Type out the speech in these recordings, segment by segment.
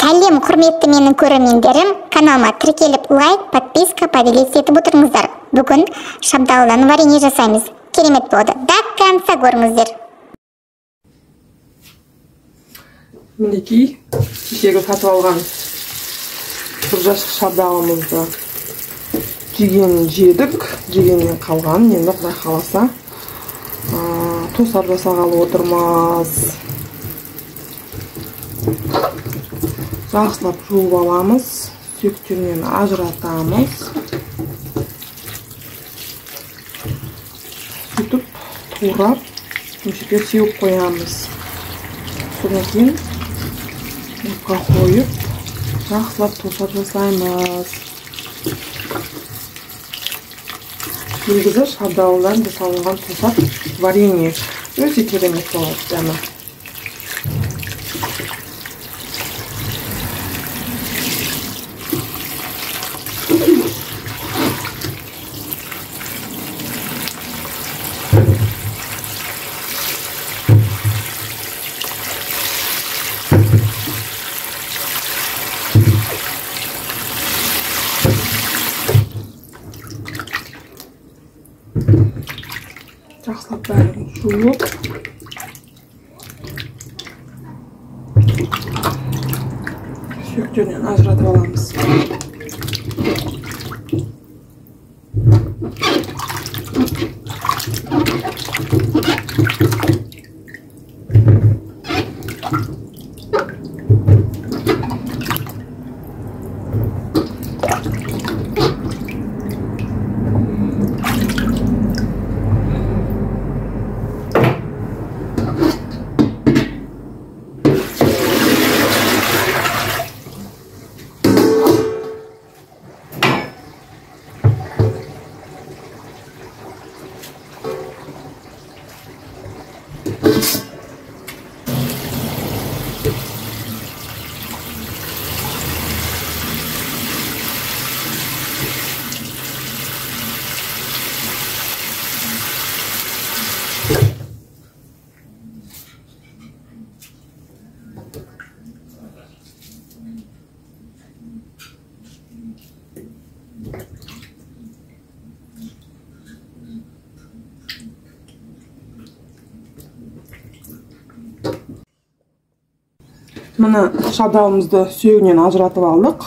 Сәлем, құрметті менің көрермендерім. Каналыма тіркеліп лайк, подписка, поделиться етіп отырыңыздар. Бүгін шабдалыдан варенье жасаймыз. Керемет болды. До конца көріңіздер. Мінекей, кешегі сатып алған бір жасық шабдалымызды жегенін жедік. Жегеннен қалған, енді Құдай қаласа тосап жасағалы отырмыз. Жақсылап жуып аламыз, сүйектерінен ажыратамыз. Сөйтіп турап, өшеге сеуіп қоямыз. Содан кейін отқа қойып, жақсылап тосап жасаймыз. Негізі шабдалыдан жасалынған тосап варенье өте керемет болады дәмі. Жақсылап бәрін жуып, сүйектерінен ажыратып аламыз. Мына шабдалымызды сүйегінен ажыратып алдық.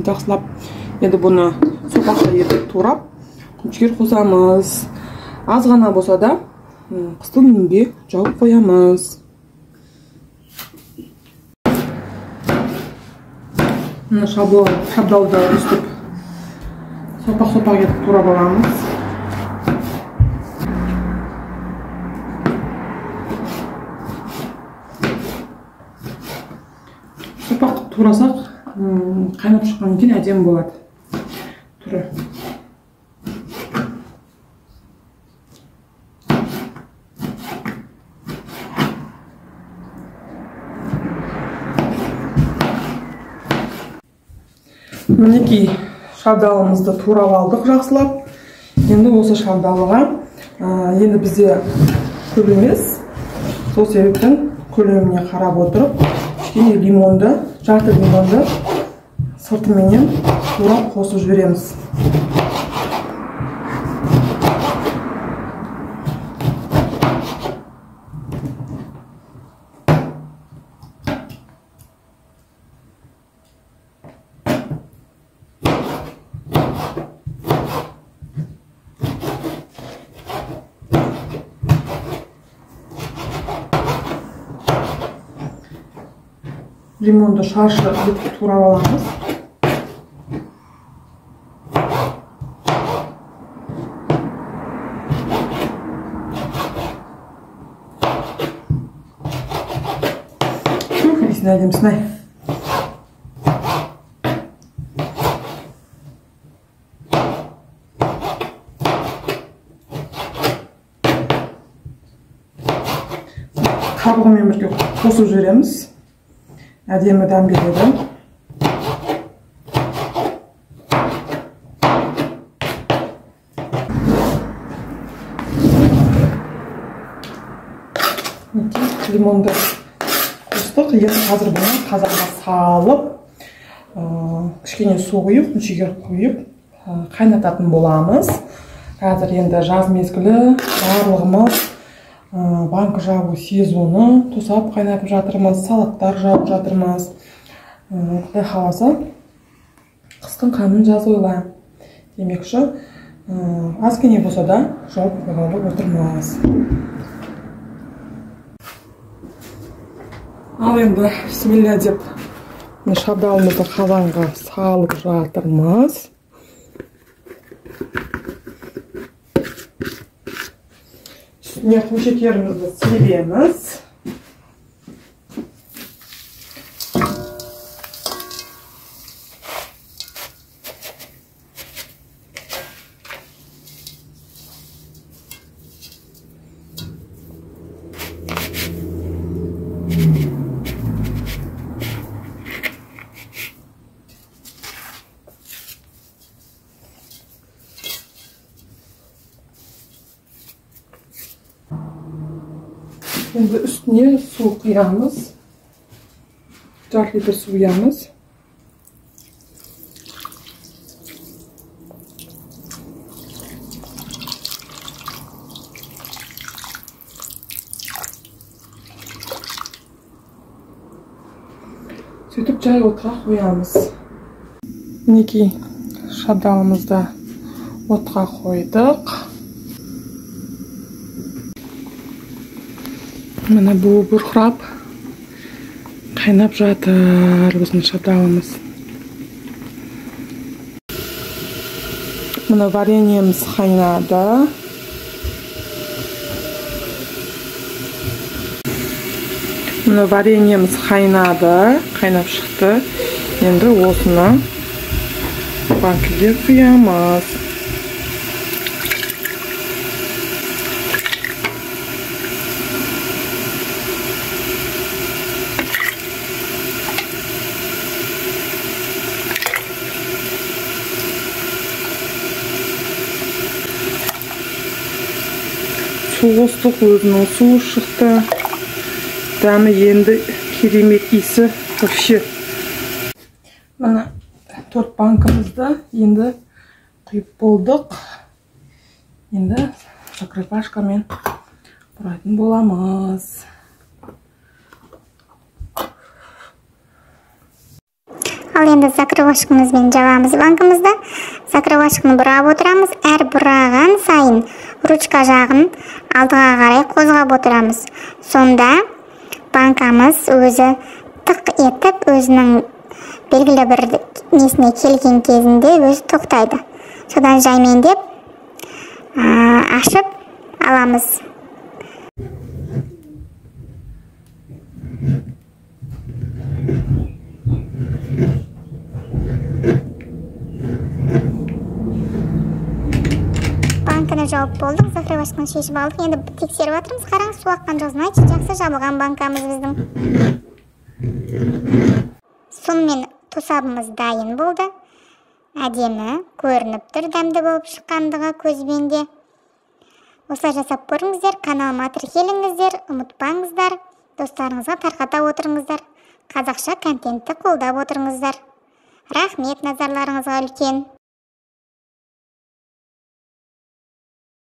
Жақсылап енді бұны сопақша етіп турап, күншігер қосамыз. Аз ғана болса да қыстың күнге жауып қоямыз. Мына шабдалды үстіп сопақ-сопақ етіп турап аламыз. Сопақ турасақ, қайнап шыққан кейін әдемі болады түрі. Мінекей шабдалымызды турап алдық жақсылап. Енді осы шабдалыға енді бізде көп емес. Сол себептен көлеміне қарап отырып, кішкене лимонды, жарты лимонды сыртыменен турап қосып жібереміз. Лимонды шаршы етіп турап аламыз. Көкіресін әдемісін ай. Қабығымен бірге қосып жібереміз. Әдемі дәм береді. Лимонды қостық. болдық. Енді қазір бұны қазанға салып, кішкене су құйып, мүшеге құйып қайнататын боламыз. Қазір енді жаз мезгілі барлығымыз банка жабу сезоны, тосап қайнатып жатырмыз, салаттар жауып жатырмыз. Құдай қаласа қыстың қамын жаз ойла. Демекші, азкене болса да жауып қойғалы отырмыз. Ал енді бисмилля деп шабдалымызды қазанға салып жатырмыз. Үстіне құмшекерімізді себеміз. Енді үстіне су құямыз. 4 литр су құямыз. Сөйтіп жай отқа қоямыз. Мінекей шабдалымызды отқа қойдық. Мына буы бұрқырап, қайнап жатыр біздің шабдалымыз. Мына вареньеміз қайнады. Мына вареньеміз қайнады, қайнап шықты. Енді осыны банкіге құямыз. Су қостық, өзінің суы шықты. Дәмі енді керемет, иісі вообще. Мына 4 банкамызды енді құйып болдық. Енді закрывашкамен бұрайтын боламыз. Ал енді закрывашкамызбен жабамыз банкамызды. Закрывашканы бұрап отырамыз. Әр бұраған сайын ручка жағын алдыға қарай қозғап отырамыз. Сонда банкамыз өзі тық етіп, өзінің белгілі бір несіне келген кезінде өзі тоқтайды. Содан жаймендеп ашып аламыз. Банканы жауып болдық, закрывашканы шешіп алдық. Енді тексеріп жатырмыз. Қараңыз, су аққан жоқсын, айтшы, жақсы жабылған банкамыз біздің. Сонымен тосабымыз дайын болды. Әдемі көрініп тұр, дәмді болып шыққандығы көзбен де. Осылай жасап көріңіздер, каналыма тіркеліңіздер, ұмытпаңыздар, достарыңызға тарқата отырыңыздар, қазақша контентті қолдап отырыңыздар. Рахмет назарларыңызға үлкен.